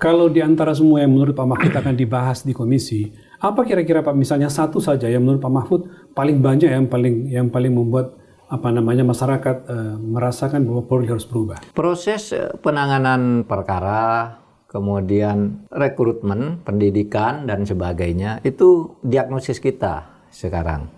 Kalau di antara semua yang menurut Pak Mahfud akan dibahas di komisi, apa kira-kira Pak misalnya satu saja yang menurut Pak Mahfud paling banyak yang paling membuat masyarakat merasakan bahwa Polri harus berubah? Proses penanganan perkara, kemudian rekrutmen, pendidikan dan sebagainya itu diagnosis kita sekarang.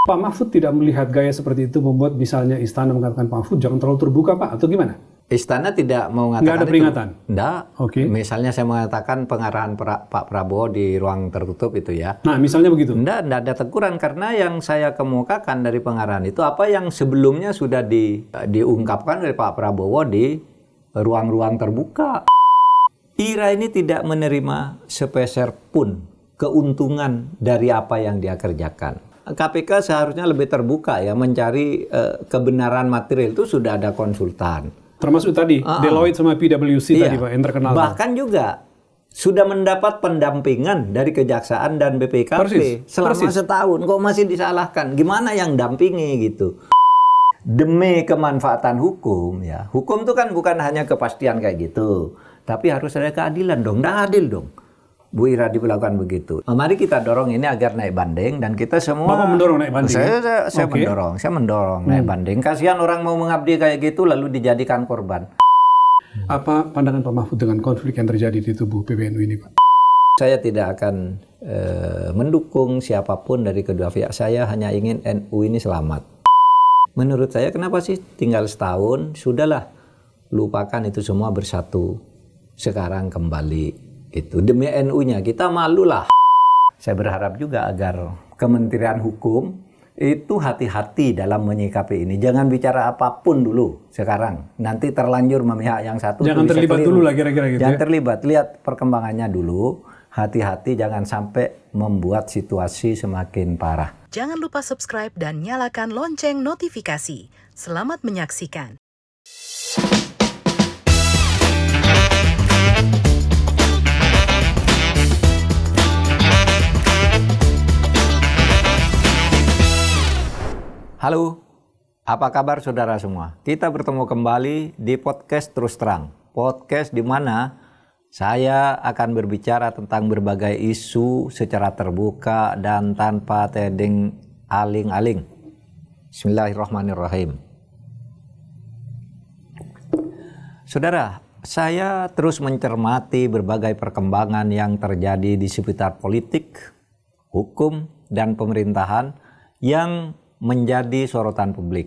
Pak Mahfud tidak melihat gaya seperti itu membuat misalnya istana mengatakan Pak Mahfud jangan terlalu terbuka Pak, atau gimana? Istana tidak mau mengatakan nggak ada peringatan? Tidak. Oke. Misalnya saya mengatakan pengarahan Pak Prabowo di ruang tertutup itu ya. Nah, misalnya begitu? Tidak ada teguran karena yang saya kemukakan dari pengarahan itu apa yang sebelumnya sudah diungkapkan oleh Pak Prabowo di ruang-ruang terbuka. Ira ini tidak menerima sepeser pun keuntungan dari apa yang dia kerjakan. KPK seharusnya lebih terbuka ya mencari kebenaran material, itu sudah ada konsultan. Termasuk tadi Deloitte sama PwC tadi Pak yang terkenal. Bahkan juga sudah mendapat pendampingan dari Kejaksaan dan BPKP selama setahun. Kok masih disalahkan? Gimana yang dampingi gitu? Demi kemanfaatan hukum ya. Hukum itu kan bukan hanya kepastian kayak gitu, tapi harus ada keadilan dong. Nggak adil dong Bu Ira dilakukan begitu. Mari kita dorong ini agar naik banding dan kita semua. Bapak mendorong naik banding? Saya mendorong naik banding. Kasihan orang mau mengabdi kayak gitu lalu dijadikan korban. Apa pandangan Pak Mahfud dengan konflik yang terjadi di tubuh PBNU ini Pak? Saya tidak akan mendukung siapapun dari kedua pihak. Saya hanya ingin NU ini selamat. Menurut saya kenapa sih tinggal setahun, sudahlah lupakan itu semua, bersatu sekarang kembali. Itu demi NU-nya, kita malulah. Saya berharap juga agar Kementerian Hukum itu hati-hati dalam menyikapi ini. Jangan bicara apapun dulu sekarang. Nanti terlanjur memihak yang satu. Jangan terlibat dulu lah kira-kira gitu. Jangan terlibat, lihat perkembangannya dulu. Hati-hati jangan sampai membuat situasi semakin parah. Jangan lupa subscribe dan nyalakan lonceng notifikasi. Selamat menyaksikan. Halo, apa kabar saudara semua? Kita bertemu kembali di podcast Terus Terang. Podcast di mana saya akan berbicara tentang berbagai isu secara terbuka dan tanpa tedeng aling-aling. Bismillahirrahmanirrahim. Saudara, saya terus mencermati berbagai perkembangan yang terjadi di sekitar politik, hukum, dan pemerintahan yang menjadi sorotan publik.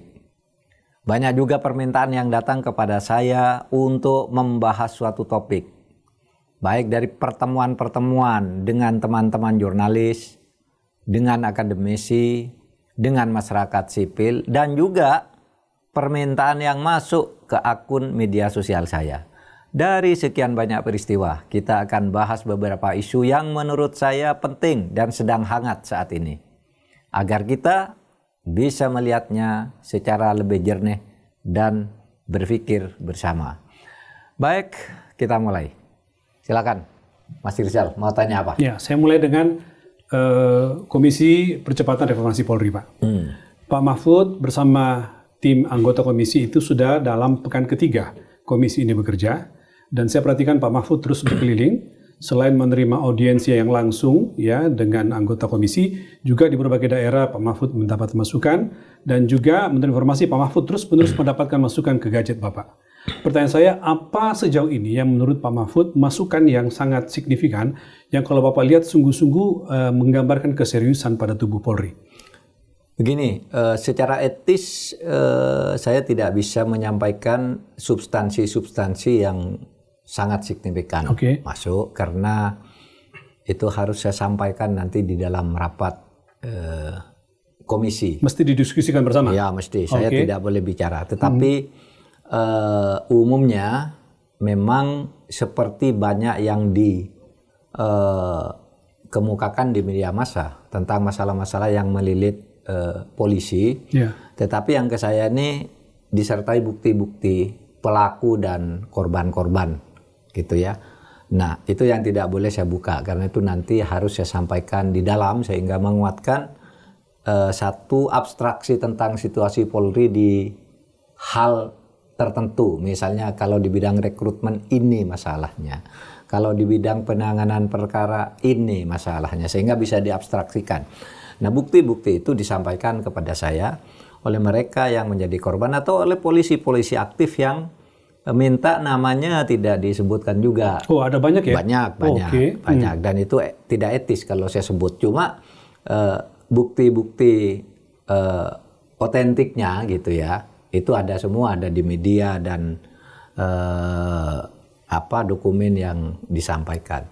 Banyak juga permintaan yang datang kepada saya untuk membahas suatu topik, baik dari pertemuan-pertemuan dengan teman-teman jurnalis, dengan akademisi, dengan masyarakat sipil, dan juga permintaan yang masuk ke akun media sosial saya. Dari sekian banyak peristiwa, kita akan bahas beberapa isu yang menurut saya penting dan sedang hangat saat ini, agar kita bisa melihatnya secara lebih jernih dan berpikir bersama. Baik, kita mulai. Silakan, Mas Rizal, mau tanya apa? Ya, saya mulai dengan Komisi Percepatan Reformasi Polri, Pak. Pak Mahfud bersama tim anggota komisi itu sudah dalam pekan ketiga komisi ini bekerja, dan saya perhatikan Pak Mahfud terus berkeliling. Selain menerima audiensi yang langsung ya dengan anggota komisi, juga di berbagai daerah Pak Mahfud mendapat masukan, dan juga menurut informasi Pak Mahfud terus-menerus mendapatkan masukan ke gadget Bapak. Pertanyaan saya, apa sejauh ini yang menurut Pak Mahfud masukan yang sangat signifikan yang kalau Bapak lihat sungguh-sungguh menggambarkan keseriusan pada tubuh Polri? Begini, secara etis saya tidak bisa menyampaikan substansi-substansi yang sangat signifikan masuk, karena itu harus saya sampaikan nanti di dalam rapat komisi. Mesti didiskusikan bersama? Ya, mesti. Saya tidak boleh bicara. Tetapi umumnya memang seperti banyak yang dikemukakan di media massa tentang masalah-masalah yang melilit polisi. Tetapi yang ke saya ini disertai bukti-bukti pelaku dan korban-korban. Gitu ya. Nah, itu yang tidak boleh saya buka, karena itu nanti harus saya sampaikan di dalam sehingga menguatkan satu abstraksi tentang situasi Polri di hal tertentu. Misalnya kalau di bidang rekrutmen ini masalahnya. Kalau di bidang penanganan perkara ini masalahnya, sehingga bisa diabstraksikan. Nah, bukti-bukti itu disampaikan kepada saya oleh mereka yang menjadi korban atau oleh polisi-polisi aktif yang minta namanya tidak disebutkan juga. Oh, ada banyak ya? Banyak. Dan itu tidak etis kalau saya sebut. Cuma bukti-bukti otentiknya gitu ya, itu ada semua, ada di media dan dokumen yang disampaikan.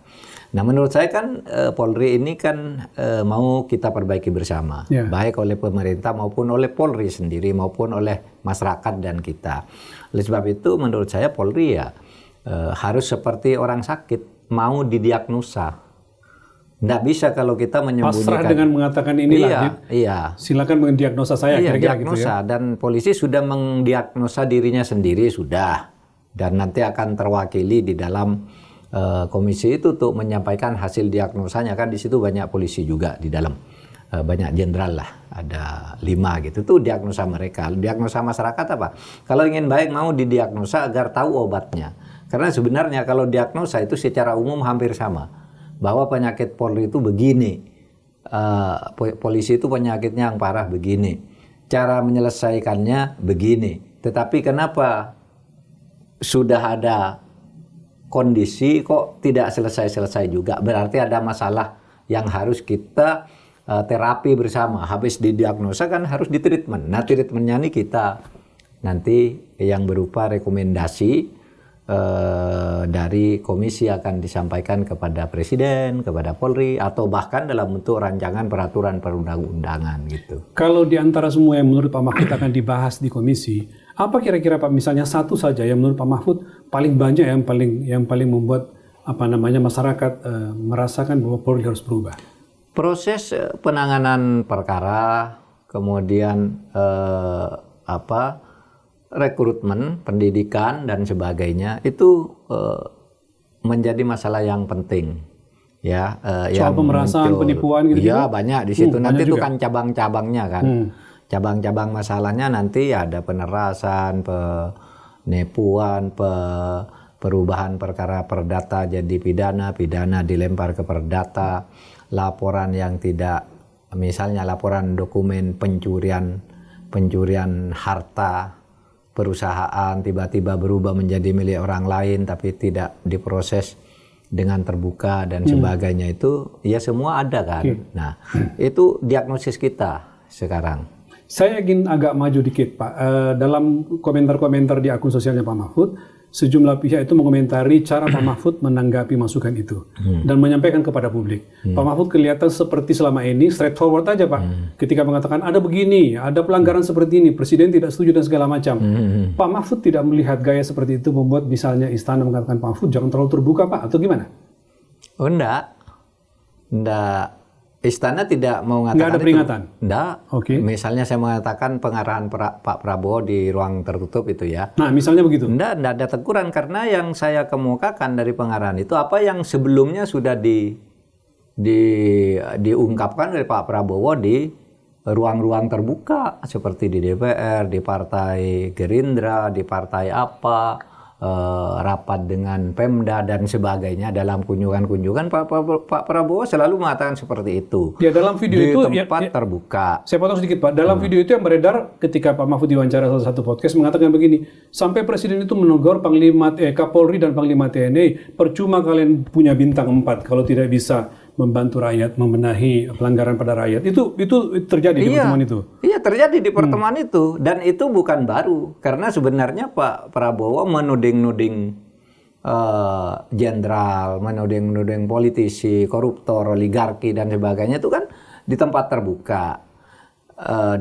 Nah, menurut saya kan Polri ini kan mau kita perbaiki bersama, baik oleh pemerintah maupun oleh Polri sendiri maupun oleh masyarakat dan kita. Oleh sebab itu menurut saya Polri ya harus seperti orang sakit, mau didiagnosa. Nggak bisa kalau kita menyembunyikan. Pasrah dengan mengatakan inilah. Iya. Silakan mendiagnosa saya. Kira-kira diagnosa gitu ya. Dan polisi sudah mendiagnosa dirinya sendiri sudah, dan nanti akan terwakili di dalam komisi itu untuk menyampaikan hasil diagnosanya. Kan di situ banyak polisi juga di dalam, banyak jenderal lah, ada 5 gitu. Itu diagnosa mereka. Diagnosa masyarakat apa? Kalau ingin baik mau didiagnosa agar tahu obatnya. Karena sebenarnya kalau diagnosa itu secara umum hampir sama. Bahwa penyakit Polri itu begini, polisi itu penyakitnya yang parah begini, cara menyelesaikannya begini. Tetapi kenapa sudah ada kondisi kok tidak selesai-selesai juga? Berarti ada masalah yang harus kita terapi bersama. Habis didiagnosa kan harus ditreatment. Nah, treatmentnya ini kita nanti yang berupa rekomendasi dari komisi akan disampaikan kepada Presiden, kepada Polri, atau bahkan dalam bentuk rancangan peraturan perundang-undangan gitu. Kalau di antara semua yang menurut Pak Mahfud akan dibahas di komisi, apa kira-kira Pak, misalnya satu saja yang menurut Pak Mahfud paling banyak yang paling membuat masyarakat merasakan bahwa Polri harus berubah? Proses penanganan perkara, kemudian rekrutmen, pendidikan dan sebagainya itu menjadi masalah yang penting, ya. Soal pemerasan, penipuan gitu. Iya, banyak di situ. Nanti itu juga. kan cabang-cabangnya kan. Cabang-cabang masalahnya nanti ada penerasan, penipuan, perubahan perkara perdata jadi pidana, pidana dilempar ke perdata, laporan yang tidak, misalnya laporan dokumen pencurian harta perusahaan tiba-tiba berubah menjadi milik orang lain tapi tidak diproses dengan terbuka dan sebagainya, itu ya semua ada kan. Nah, itu diagnosis kita sekarang. Saya ingin agak maju dikit Pak. Dalam komentar-komentar di akun sosialnya Pak Mahfud, sejumlah pihak itu mengomentari cara Pak Mahfud menanggapi masukan itu dan menyampaikan kepada publik. Pak Mahfud kelihatan seperti selama ini straightforward aja Pak. Ketika mengatakan ada begini, ada pelanggaran seperti ini, Presiden tidak setuju dan segala macam. Pak Mahfud tidak melihat gaya seperti itu membuat misalnya istana mengatakan Pak Mahfud jangan terlalu terbuka Pak, atau gimana? Oh enggak. Istana tidak mau mengatakan. Nggak ada peringatan? Enggak. Oke. Misalnya saya mengatakan pengarahan Pak Prabowo di ruang tertutup itu ya. Nah, misalnya begitu? Enggak ada teguran, karena yang saya kemukakan dari pengarahan itu apa yang sebelumnya sudah diungkapkan oleh Pak Prabowo di ruang-ruang terbuka seperti di DPR, di Partai Gerindra, di partai apa, rapat dengan Pemda dan sebagainya. Dalam kunjungan-kunjungan Pak Prabowo selalu mengatakan seperti itu. Ya, dalam video di itu tempat terbuka. Saya potong sedikit Pak. Dalam video itu yang beredar ketika Pak Mahfud diwawancara salah satu podcast mengatakan begini, sampai Presiden itu menegur Kapolri dan Panglima TNI, percuma kalian punya bintang 4 kalau tidak bisa membantu rakyat membenahi pelanggaran pada rakyat. Itu terjadi di pertemuan itu. Iya, terjadi di pertemuan itu, dan itu bukan baru, karena sebenarnya Pak Prabowo menuding jenderal, menuding politisi, koruptor, oligarki dan sebagainya itu kan di tempat terbuka,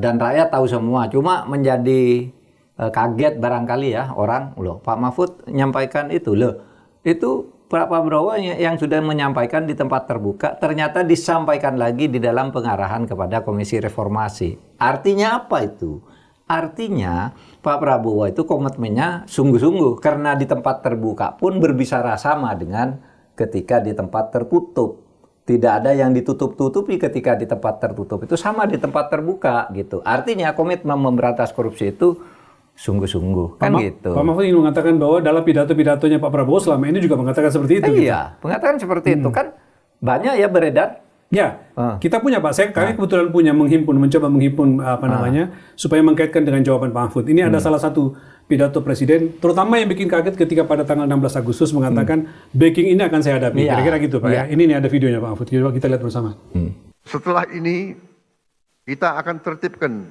dan rakyat tahu semua. Cuma menjadi kaget barangkali ya orang, loh Pak Mahfud menyampaikan itu, itu Pak Prabowo yang sudah menyampaikan di tempat terbuka ternyata disampaikan lagi di dalam pengarahan kepada Komisi Reformasi. Artinya apa itu? Artinya Pak Prabowo itu komitmennya sungguh-sungguh, karena di tempat terbuka pun berbicara sama dengan ketika di tempat tertutup. Tidak ada yang ditutup-tutupi ketika di tempat tertutup, itu sama di tempat terbuka gitu. Artinya komitmen memberantas korupsi itu sungguh-sungguh, kan gitu. Pak Mahfud ingin mengatakan bahwa dalam pidato-pidatonya Pak Prabowo selama ini juga mengatakan seperti itu. Iya, mengatakan seperti itu kan banyak ya beredar. Ya, kita punya Pak. Kami kebetulan punya mencoba menghimpun supaya mengkaitkan dengan jawaban Pak Mahfud. Ini ada salah satu pidato Presiden, terutama yang bikin kaget ketika pada tanggal 16 Agustus mengatakan backing ini akan saya hadapi. Kira-kira gitu Pak ya. Ini ada videonya Pak Mahfud. Coba kita lihat bersama. Setelah ini kita akan tertibkan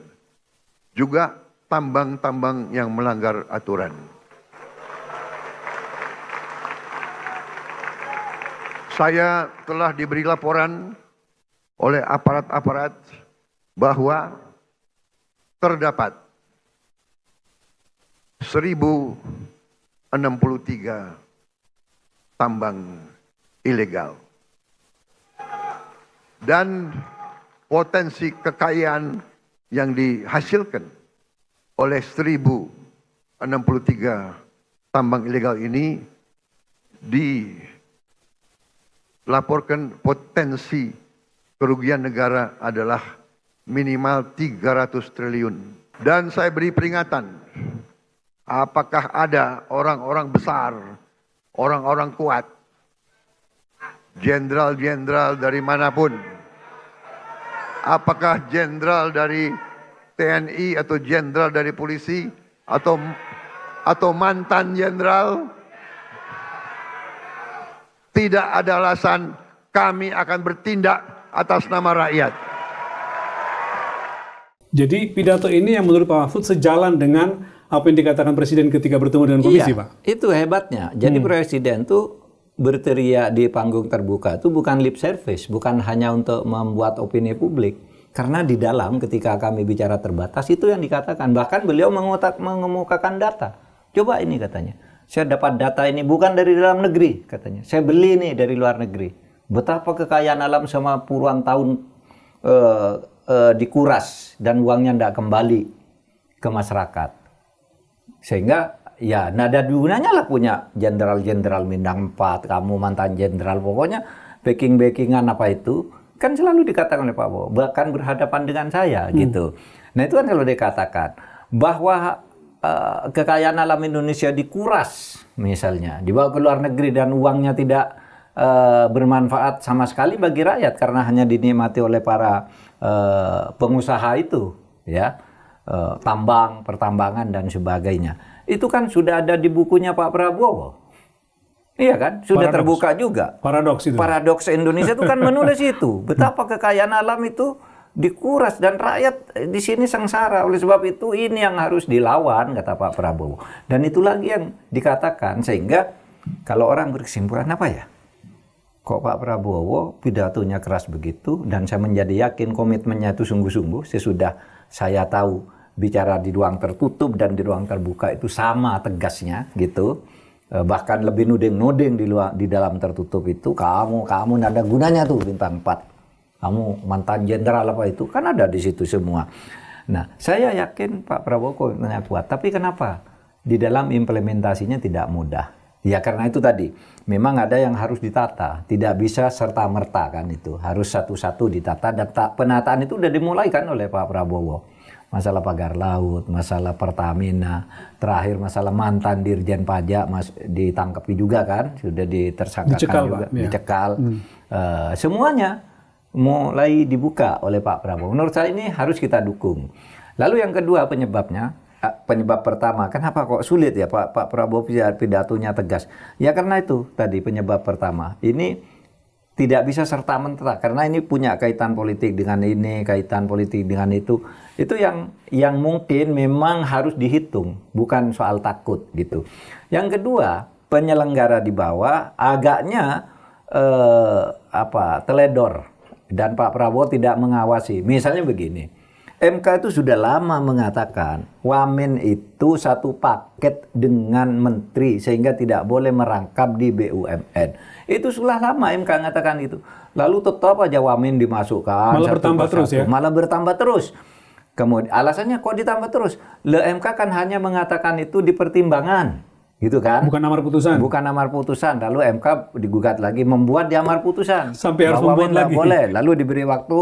juga tambang-tambang yang melanggar aturan. Saya telah diberi laporan oleh aparat-aparat bahwa terdapat 1063 tambang ilegal dan potensi kekayaan yang dihasilkan oleh 1063 tambang ilegal ini dilaporkan potensi kerugian negara adalah minimal 300 triliun. Dan saya beri peringatan, apakah ada orang-orang besar, orang-orang kuat, jenderal-jenderal dari manapun, apakah jenderal dari TNI atau jenderal dari polisi atau mantan jenderal, tidak ada alasan kami akan bertindak atas nama rakyat. Jadi pidato ini yang menurut Pak Mahfud sejalan dengan apa yang dikatakan Presiden ketika bertemu dengan komisi, Pak? Itu hebatnya. Jadi Presiden tuh berteriak di panggung terbuka itu bukan lip service, bukan hanya untuk membuat opini publik. Karena di dalam ketika kami bicara terbatas itu yang dikatakan. Bahkan beliau mengemukakan data. Coba ini katanya. Saya dapat data ini bukan dari dalam negeri katanya. Saya beli nih dari luar negeri. Betapa kekayaan alam sama puluhan tahun dikuras dan uangnya tidak kembali ke masyarakat. Sehingga ya nada gunanya lah punya jenderal-jenderal Bintang 4, kamu mantan jenderal, pokoknya backing-backingan apa itu kan selalu dikatakan oleh Pak Prabowo, bahkan berhadapan dengan saya gitu. Nah itu kan kalau dikatakan bahwa kekayaan alam Indonesia dikuras misalnya, dibawa ke luar negeri dan uangnya tidak bermanfaat sama sekali bagi rakyat karena hanya dinikmati oleh para pengusaha itu, ya, tambang, pertambangan dan sebagainya. Itu kan sudah ada di bukunya Pak Prabowo, iya kan? Sudah terbuka juga. Paradoks itu. Paradoks Indonesia itu kan menulis itu betapa kekayaan alam itu dikuras dan rakyat di sini sengsara. Oleh sebab itu ini yang harus dilawan kata Pak Prabowo. Dan itu lagi yang dikatakan sehingga kalau orang berkesimpulan apa ya? Kok Pak Prabowo pidatonya keras begitu dan saya menjadi yakin komitmennya itu sungguh-sungguh sesudah saya tahu bicara di ruang tertutup dan di ruang terbuka itu sama tegasnya gitu. Bahkan lebih nuding-nuding di dalam tertutup itu kamu tidak ada gunanya tuh Bintang 4. Kamu mantan jenderal apa itu kan ada di situ semua. Nah, saya yakin Pak Prabowo komitmennya kuat, tapi kenapa di dalam implementasinya tidak mudah? Ya karena itu tadi, memang ada yang harus ditata, tidak bisa serta-merta kan itu, harus satu-satu ditata dan penataan itu udah dimulai kan oleh Pak Prabowo. Masalah pagar laut, masalah Pertamina, terakhir masalah mantan Dirjen Pajak ditangkap juga kan, sudah ditersangkakan juga, dicekal. Semuanya mulai dibuka oleh Pak Prabowo. Menurut saya ini harus kita dukung. Lalu yang kedua penyebab pertama, kenapa kok sulit ya Pak Prabowo pidatonya tegas? Ya karena itu tadi penyebab pertama. Ini tidak bisa serta-merta karena ini punya kaitan politik dengan ini, kaitan politik dengan itu. Itu yang mungkin memang harus dihitung, bukan soal takut gitu. Yang kedua, penyelenggara di bawah agaknya teledor dan Pak Prabowo tidak mengawasi. Misalnya begini, MK itu sudah lama mengatakan Wamen itu satu paket dengan menteri sehingga tidak boleh merangkap di BUMN. Itu sudah lama MK mengatakan itu. Lalu tetap aja Wamen dimasukkan. Malah bertambah terus ya? Malah bertambah terus. Kemudian alasannya kok ditambah terus? MK kan hanya mengatakan itu di pertimbangan. Gitu kan? Bukan amar putusan. Bukan amar putusan. Lalu MK digugat lagi membuat di amar putusan. Sampai harus membuat lagi. Boleh. Lalu diberi waktu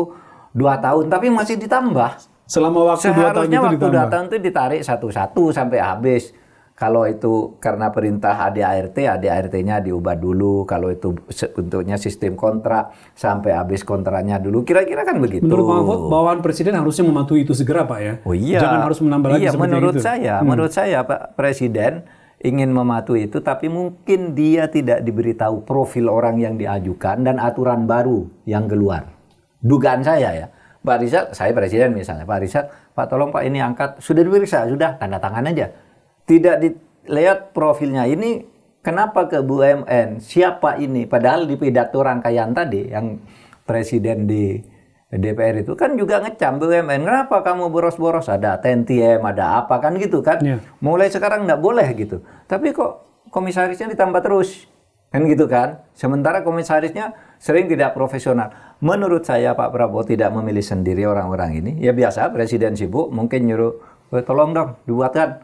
2 tahun tapi masih ditambah Selama waktu 2 tahun seharusnya itu waktu 2 ditambah. tahun itu ditarik satu-satu sampai habis. Kalau itu karena perintah ADART-nya diubah dulu. Kalau itu bentuknya sistem kontrak, sampai habis kontraknya dulu. Kira-kira kan begitu. Menurut Pak Mahfud, bawahan Presiden harusnya mematuhi itu segera, Pak ya? Oh iya. Jangan harus menambah lagi iya, seperti itu. Menurut saya Pak Presiden ingin mematuhi itu, tapi mungkin dia tidak diberitahu profil orang yang diajukan dan aturan baru yang keluar. Dugaan saya ya. Pak Rizal, saya Presiden misalnya, Pak Rizal, Pak tolong Pak ini angkat, sudah diperiksa, sudah tanda tangan aja. Tidak dilihat profilnya ini, kenapa ke BUMN, siapa ini, padahal di pidato rangkaian tadi yang Presiden di DPR itu kan juga ngecam BUMN, kenapa kamu boros-boros, ada TNTM, ada apa kan gitu kan. Mulai sekarang nggak boleh gitu, tapi kok komisarisnya ditambah terus kan gitu kan, sementara komisarisnya sering tidak profesional. Menurut saya Pak Prabowo tidak memilih sendiri orang-orang ini, ya biasa Presiden sibuk mungkin nyuruh, tolong dong dibuatkan,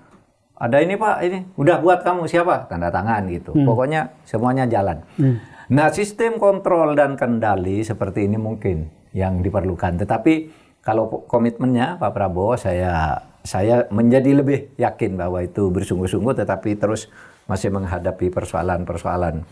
ada ini Pak, ini udah buat kamu siapa, tanda tangan gitu. Pokoknya semuanya jalan. Nah, sistem kontrol dan kendali seperti ini mungkin yang diperlukan. Tetapi kalau komitmennya Pak Prabowo, saya menjadi lebih yakin bahwa itu bersungguh-sungguh, tetapi terus masih menghadapi persoalan-persoalan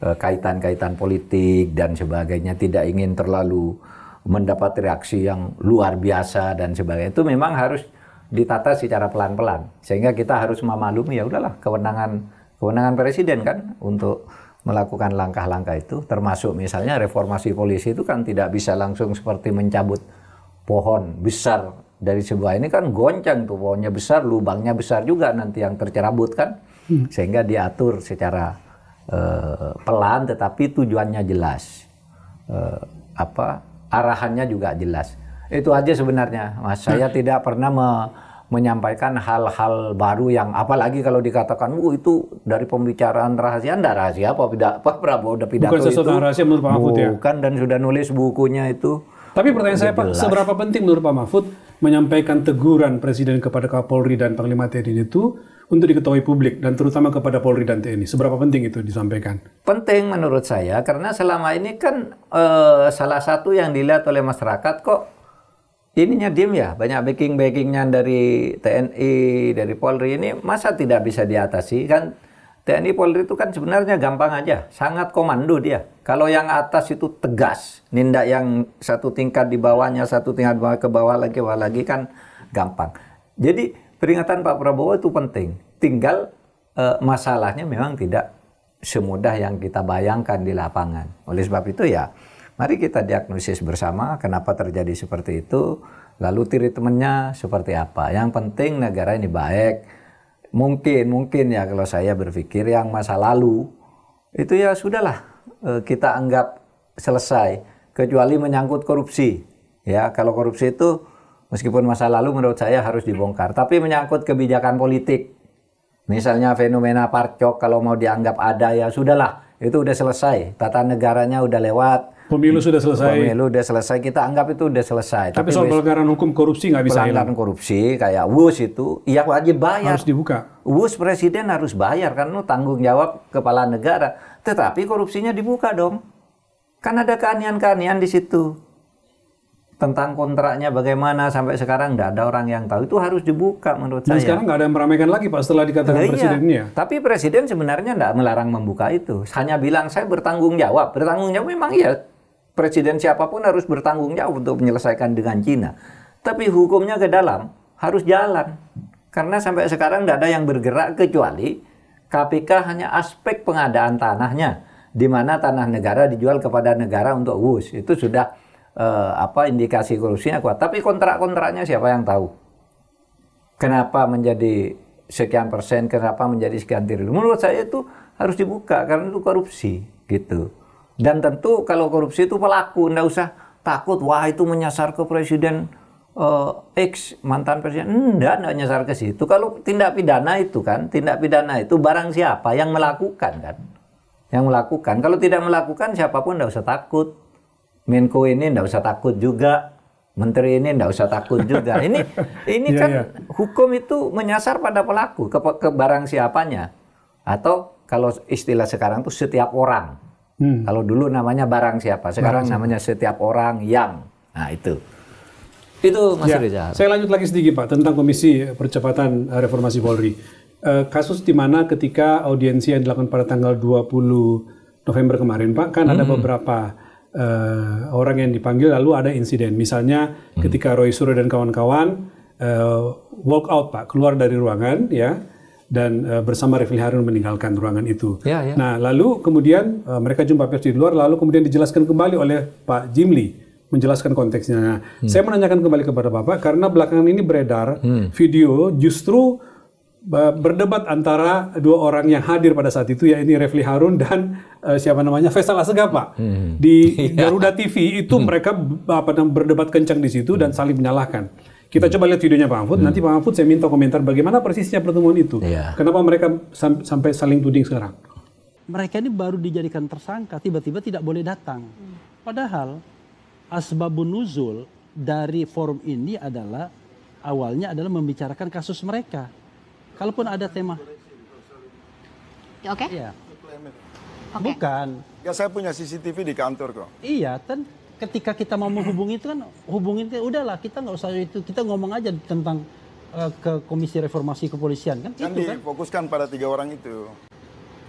kaitan-kaitan politik dan sebagainya, tidak ingin terlalu mendapat reaksi yang luar biasa dan sebagainya. Itu memang harus ditata secara pelan-pelan, sehingga kita harus memaklumi, ya udahlah, kewenangan Presiden kan untuk melakukan langkah-langkah itu, termasuk misalnya reformasi polisi itu kan tidak bisa langsung seperti mencabut pohon besar dari sebuah, ini kan goncang tuh, pohonnya besar, lubangnya besar juga nanti yang tercerabut kan, sehingga diatur secara pelan, tetapi tujuannya jelas, arahannya juga jelas. Itu aja sebenarnya, Mas. Saya tidak pernah menyampaikan hal-hal baru yang, apalagi kalau dikatakan, itu dari pembicaraan rahasia. Enggak rahasia, Pak Prabowo udah pidato itu. Bukan sesuatu yang rahasia menurut Pak Mahfud ya? Bukan, dan sudah nulis bukunya itu. Tapi pertanyaan saya Pak, seberapa penting menurut Pak Mahfud menyampaikan teguran Presiden kepada Kapolri dan Panglima TNI itu untuk diketahui publik, dan terutama kepada Polri dan TNI? Seberapa penting itu disampaikan? Penting menurut saya, karena selama ini kan salah satu yang dilihat oleh masyarakat, kok ininya diem ya, banyak backing-backingnya dari TNI, dari Polri, ini masa tidak bisa diatasi kan? TNI Polri itu kan sebenarnya gampang aja, sangat komando dia. Kalau yang atas itu tegas, nindak yang satu tingkat di bawahnya, satu tingkat bawah ke bawah lagi kan gampang. Jadi peringatan Pak Prabowo itu penting. Tinggal masalahnya memang tidak semudah yang kita bayangkan di lapangan. Oleh sebab itu ya, mari kita diagnosis bersama kenapa terjadi seperti itu, lalu treatmentnya seperti apa. Yang penting negara ini baik. Mungkin ya kalau saya berpikir yang masa lalu itu ya sudahlah, kita anggap selesai, kecuali menyangkut korupsi. Ya, kalau korupsi itu meskipun masa lalu menurut saya harus dibongkar, tapi menyangkut kebijakan politik, misalnya fenomena Parcok, kalau mau dianggap ada, ya sudahlah, itu udah selesai, tata negaranya udah lewat. Pemilu sudah selesai. Pemilu udah selesai, kita anggap itu udah selesai. Tapi soal pelanggaran hukum korupsi nggak bisa hilang. Pelanggaran korupsi kayak WUS itu, ya wajib bayar. Harus dibuka. WUS Presiden harus bayar, kan tanggung jawab kepala negara. Tetapi korupsinya dibuka dong. Kan ada keanian-keanian di situ. Tentang kontraknya bagaimana sampai sekarang nggak ada orang yang tahu. Itu harus dibuka menurut saya. Dan sekarang nggak ada yang meramaikan lagi Pak setelah dikatakan Presidennya. Tapi Presiden sebenarnya nggak melarang membuka itu. Hanya bilang saya bertanggung jawab. Bertanggung jawab memang iya. Presiden siapapun harus bertanggung jawab untuk menyelesaikan dengan Cina. Tapi hukumnya ke dalam harus jalan. Karena sampai sekarang tidak ada yang bergerak kecuali KPK hanya aspek pengadaan tanahnya. Di mana tanah negara dijual kepada negara untuk WUS. Itu sudah indikasi korupsinya kuat. Tapi kontrak-kontraknya siapa yang tahu? Kenapa menjadi sekian persen, kenapa menjadi sekian triliun? Menurut saya itu harus dibuka karena itu korupsi gitu. Dan tentu kalau korupsi itu pelaku, nggak usah takut, wah itu menyasar ke Presiden X, mantan Presiden. Nggak nyasar ke situ. Kalau tindak pidana itu kan, tindak pidana itu barang siapa yang melakukan kan. Yang melakukan. Kalau tidak melakukan siapapun nggak usah takut. Menko ini nggak usah takut juga. Menteri ini nggak usah takut juga. Ini kan hukum itu menyasar pada pelaku, ke barang siapanya. Atau kalau istilah sekarang itu setiap orang. Kalau dulu namanya barang siapa, sekarang namanya setiap orang yang. Nah itu. Itu Mas Ya, Reza. saya lanjut lagi sedikit Pak tentang Komisi Percepatan Reformasi Polri. Kasus di mana ketika audiensi yang dilakukan pada tanggal 20 November kemarin Pak, kan ada beberapa orang yang dipanggil lalu ada insiden. Misalnya ketika Roy Suryo dan kawan-kawan walk out Pak, keluar dari ruangan ya, dan bersama Refli Harun meninggalkan ruangan itu. Ya, ya. Nah lalu kemudian mereka jumpa pers di luar, lalu kemudian dijelaskan kembali oleh Pak Jimli, menjelaskan konteksnya. Nah, saya menanyakan kembali kepada Bapak, karena belakangan ini beredar video justru berdebat antara dua orang yang hadir pada saat itu, yaitu Refli Harun dan siapa namanya Faisal Assegaf Pak. Di Garuda TV itu mereka berdebat kencang di situ dan saling menyalahkan. Kita coba lihat videonya Pak Mahfud, nanti Pak Mahfud saya minta komentar bagaimana persisnya pertemuan itu. Kenapa mereka sampai saling tuding sekarang? Mereka ini baru dijadikan tersangka, tiba-tiba tidak boleh datang. Padahal asbabun nuzul dari forum ini adalah awalnya adalah membicarakan kasus mereka. Kalaupun ada tema. Oke. Iya. Oke. Bukan. Ya saya punya CCTV di kantor kok. Iya, kan ketika kita mau menghubungi itu kan hubungin udahlah, kita nggak usah itu, kita ngomong aja tentang ke Komisi Reformasi Kepolisian kan. Kan itu kan. difokuskan pada 3 orang itu.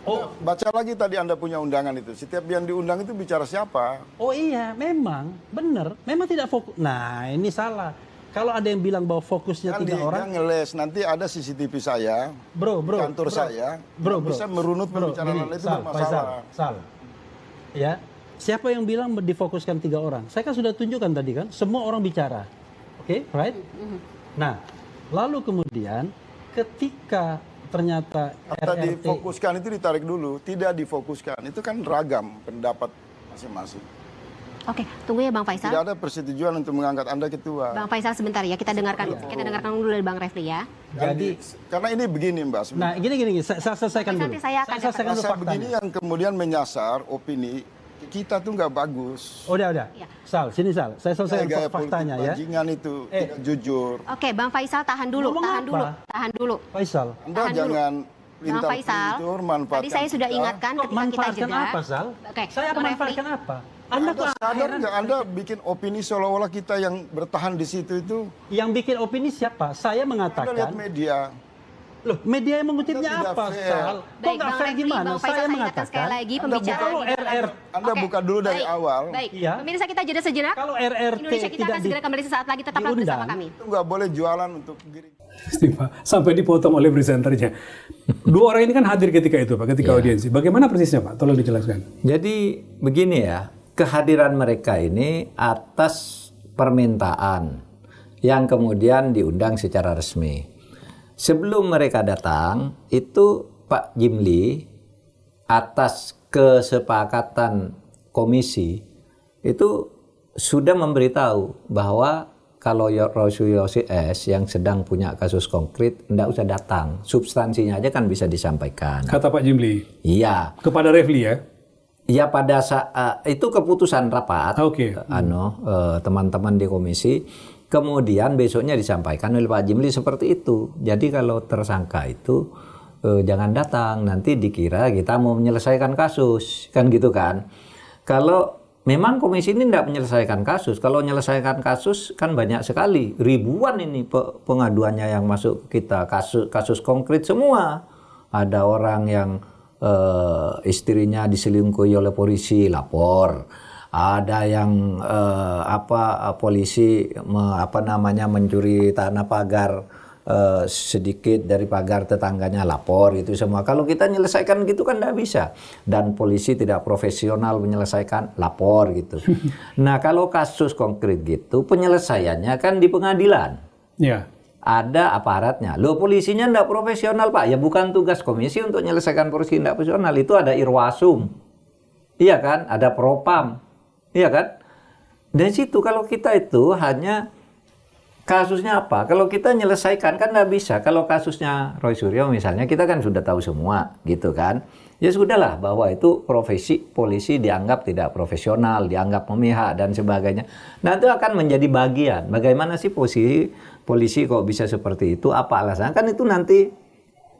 Oh, Baca lagi tadi Anda punya undangan itu. Setiap yang diundang itu bicara siapa? oh iya, memang benar, memang tidak fokus. Nah, ini salah. Kalau ada yang bilang bahwa fokusnya Kan 3 orang, dia ngeles. Nanti ada CCTV saya, bro, kantor saya. bro, Bisa merunut pembicaraan gini, itu bermasalah. Sal. Ya, siapa yang bilang difokuskan 3 orang? Saya kan sudah tunjukkan tadi kan, semua orang bicara. Oke, right? Nah, lalu kemudian ketika ternyata Kata RRT difokuskan itu ditarik dulu, tidak difokuskan. Itu kan ragam pendapat masing-masing. Oke, tunggu ya Bang Faisal. Tidak ada persetujuan untuk mengangkat Anda ketua. Bang Faisal sebentar ya, kita dengarkan dulu dari Bang Refli ya. jadi, Karena ini begini Mbak. nah gini, saya selesaikan dulu. Nanti saya akan selesaikan dulu Masa begini faktanya. yang kemudian menyasar opini kita tuh nggak bagus. Udah. Ya. Sal, sini Sal. Saya selesaikan Gaya faktanya politik ya. bajingan itu tidak jujur. Oke, Bang Faisal tahan dulu, Ngomong apa? tahan dulu. Faisal. Anda Tahan dulu. jangan Bang pintar Faisal, pintur manfaatkan. tadi saya sudah kita. ingatkan Kok ketika kita manfaatkan jeda. apa, Sal? Oke, Saya akan Bang Refli. manfaatkan apa? Anda Anda kok sadar heran? nggak Anda bikin opini seolah-olah kita yang bertahan di situ itu? Yang bikin opini siapa? Saya Anda lihat mengatakan. media. Loh, media yang mengutipnya Anda tidak apa, fair. Sal? Kok Baik, nggak Bang fair Refli, gimana? Bang Faisal Saya ingatkan mengatakan. sekali lagi Anda pembicaraan kalau di dalam- RR Anda Oke, buka dulu dari baik, awal. Baik, Iya. pemirsa kita jeda sejenak. Kalau RRT Indonesia kita tidak akan segera kembali sesaat lagi, tetaplah bersama diundang. kami. Itu nggak boleh jualan untuk diri. Sampai dipotong oleh presenternya. Dua orang ini kan hadir ketika itu Pak, ketika audiensi. Bagaimana persisnya Pak? Tolong dijelaskan. Jadi begini ya, kehadiran mereka ini atas permintaan yang kemudian diundang secara resmi. Sebelum mereka datang, itu Pak Jimli atas kesepakatan komisi itu sudah memberitahu bahwa kalau Roy S yang sedang punya kasus konkret, tidak usah datang. Substansinya aja kan bisa disampaikan. Kata Pak Jimli. Iya. Kepada Refli ya? Ya pada saat itu keputusan rapat, Oke. teman-teman di komisi, kemudian besoknya disampaikan oleh Pak Jimli seperti itu. Jadi kalau tersangka itu jangan datang, nanti dikira kita mau menyelesaikan kasus, kan gitu kan? Kalau memang komisi ini tidak menyelesaikan kasus, kalau menyelesaikan kasus kan banyak sekali, ribuan ini pengaduannya yang masuk ke kita, kasus konkret semua. Ada orang yang istrinya diselingkuhi oleh polisi, lapor. Ada yang polisi mencuri tanah pagar sedikit dari pagar tetangganya, lapor, itu semua. Kalau kita menyelesaikan gitu kan tidak bisa. Dan polisi tidak profesional menyelesaikan, lapor gitu. Nah kalau kasus konkret gitu penyelesaiannya kan di pengadilan. Ya. Ada aparatnya. Loh polisinya tidak profesional Pak. Ya bukan tugas komisi untuk menyelesaikan polisi tidak profesional. Itu ada Irwasum. Iya kan? Ada Propam. Iya kan? Dari situ kalau kita itu hanya kasusnya apa? Kalau kita menyelesaikan kan tidak bisa. Kalau kasusnya Roy Suryo misalnya kita kan sudah tahu semua gitu kan. Ya sudahlah bahwa itu profesi polisi dianggap tidak profesional, dianggap memihak dan sebagainya. Nah itu akan menjadi bagian. Bagaimana sih polisi kok bisa seperti itu? Apa alasan? Kan itu nanti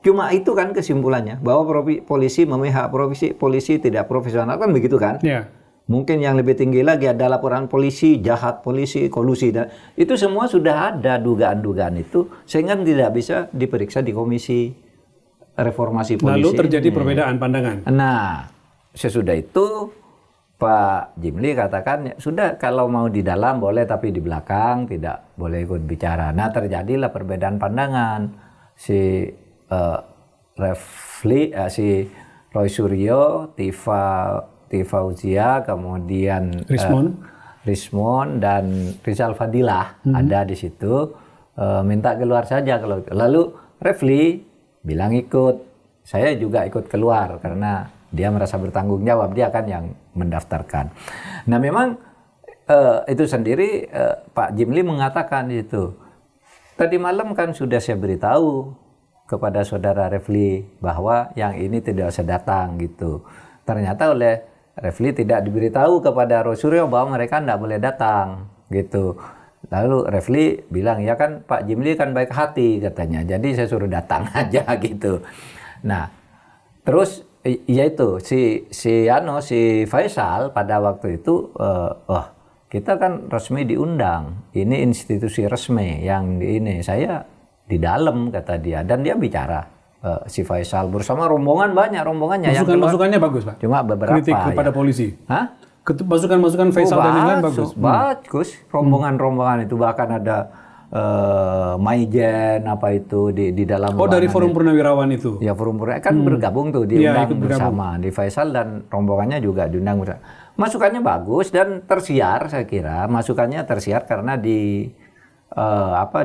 cuma itu kan kesimpulannya. Bahwa polisi memihak, polisi tidak profesional kan begitu kan? Ya. Mungkin yang lebih tinggi lagi ada laporan polisi, jahat polisi, kolusi, dan itu semua sudah ada dugaan-dugaan itu, sehingga tidak bisa diperiksa di Komisi Reformasi Polisi. Lalu terjadi perbedaan pandangan. Nah, sesudah itu Pak Jimli katakan, sudah kalau mau di dalam boleh, tapi di belakang tidak boleh ikut bicara. Nah, terjadilah perbedaan pandangan. Si si Roy Suryo, Tifa Uzia, kemudian Rismon dan Rizal Fadilah ada di situ, minta keluar saja. Lalu Refli bilang ikut, saya juga ikut keluar karena dia merasa bertanggung jawab, dia kan yang mendaftarkan. Nah memang itu sendiri Pak Jimli mengatakan itu. Tadi malam kan sudah saya beritahu kepada saudara Refli bahwa yang ini tidak usah datang gitu. Ternyata oleh Refli tidak diberitahu kepada Rosuryo bahwa mereka tidak boleh datang gitu. Lalu Refli bilang, ya kan Pak Jimli kan baik hati katanya, jadi saya suruh datang aja gitu. Nah terus yaitu si Faisal pada waktu itu, kita kan resmi diundang, ini institusi resmi yang ini, saya di dalam kata dia, dan dia bicara. Si Faisal bersama rombongan, banyak rombongannya. Masukannya bagus, Pak. Cuma beberapa kritik kepada polisi. Hah? Masukan Faisal dan yang lain bagus. Bagus. Rombongan-rombongan itu bahkan ada Maijen apa itu di dalam. Oh, dari Forum Purnawirawan itu. Ya, Forum Purnawirawan kan bergabung tuh, diundang bersama. Di Faisal dan rombongannya juga diundang bersama. Masukannya bagus dan tersiar, saya kira. Masukannya tersiar karena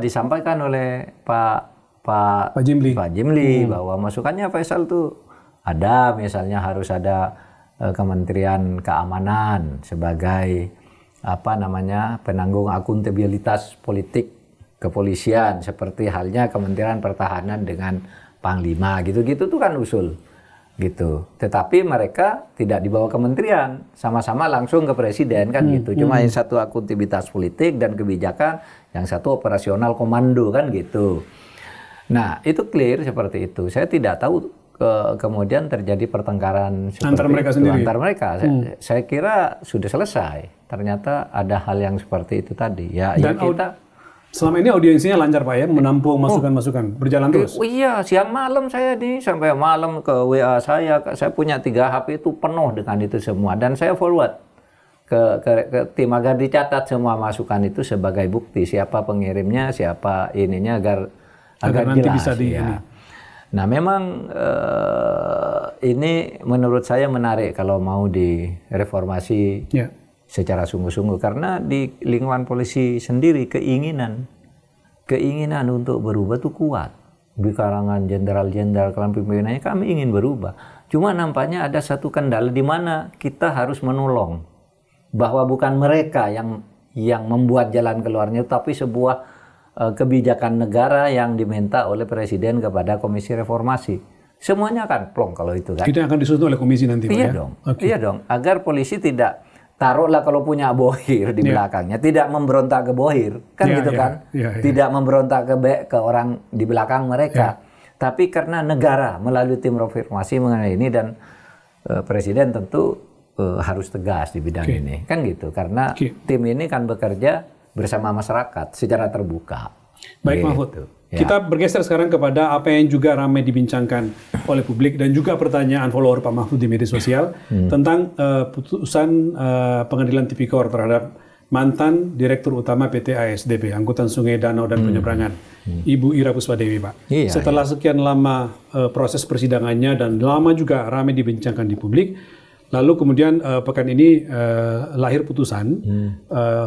disampaikan oleh Pak Jimli bahwa masukannya Faisal tuh ada, misalnya harus ada Kementerian Keamanan sebagai penanggung akuntabilitas politik kepolisian, seperti halnya Kementerian Pertahanan dengan Panglima gitu-gitu tuh kan usul gitu. Tetapi mereka tidak dibawa kementerian, sama-sama langsung ke presiden kan gitu. Cuma yang satu akuntabilitas politik dan kebijakan, yang satu operasional komando kan gitu. Nah, itu clear seperti itu. Saya tidak tahu kemudian terjadi pertengkaran antar mereka sendiri. Antar mereka. Saya kira sudah selesai. Ternyata ada hal yang seperti itu tadi. Dan kita selama ini audiensinya lancar, Pak, ya, menampung masukan-masukan, berjalan terus. Iya, siang malam saya sampai malam ke WA saya punya 3 HP itu penuh dengan itu semua, dan saya forward ke tim agar dicatat semua masukan itu sebagai bukti siapa pengirimnya, siapa ininya agar nanti jelas, bisa ya. Nah memang ini menurut saya menarik kalau mau direformasi secara sungguh-sungguh, karena di lingkungan polisi sendiri keinginan untuk berubah itu kuat. Di kalangan jenderal-jenderal, kalangan pimpinannya, kami ingin berubah. Cuma nampaknya ada satu kendala di mana kita harus menolong, bahwa bukan mereka yang membuat jalan keluarnya, tapi sebuah kebijakan negara yang diminta oleh Presiden kepada Komisi Reformasi. Semuanya akan plong kalau itu kan. Tidak akan disusun oleh komisi nanti, Pak, iya ya? Dong. Okay. Iya dong. Agar polisi tidak, taruhlah kalau punya bohir di belakangnya, tidak memberontak ke bohir. Kan gitu kan. Tidak memberontak ke orang di belakang mereka. Tapi karena negara melalui tim reformasi mengenai ini, dan Presiden tentu harus tegas di bidang ini. Kan gitu. Karena tim ini kan bekerja bersama masyarakat secara terbuka. Baik, Mahfud. Kita bergeser sekarang kepada apa yang juga ramai dibincangkan oleh publik dan juga pertanyaan follower Pak Mahfud di media sosial tentang putusan Pengadilan Tipikor terhadap mantan Direktur Utama PT ASDP, Angkutan Sungai, Danau dan Penyeberangan, Ibu Ira Puspadewi, Pak. Setelah sekian lama proses persidangannya dan lama juga ramai dibincangkan di publik, lalu kemudian pekan ini lahir putusan